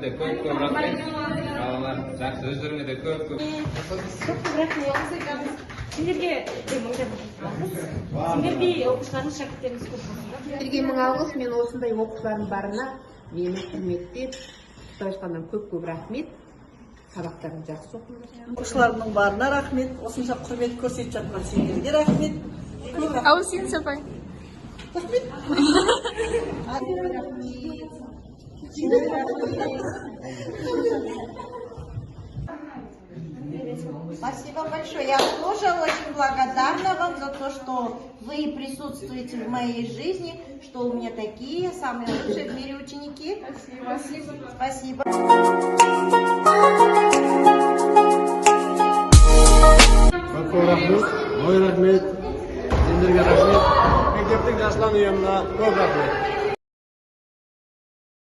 де көп рахмет. Балалар, жақсы, өздеріңе де көп. Сендерге оқушыларыңыз, шәкірттеріңіз көп болсын. Сіздерге мың алғыс, мен осындай оқушылардың барына мені құрметтеп, Құдайшылардан көп рахмет. Сабақтарын жақсы оқыңдар. Оқушыларымның барына рахмет, осынша құрмет көрсетіп жатқан сендерге рахмет. Ал сен сапай. Спасибо большое. Я тоже очень благодарна вам за то, что вы присутствуете в моей жизни, что у меня такие самые лучшие в мире ученики. Спасибо. Спасибо. Рахмет, мой рахмет, сендерге рахмет, мектептің жастар ұйымына көп рахмет.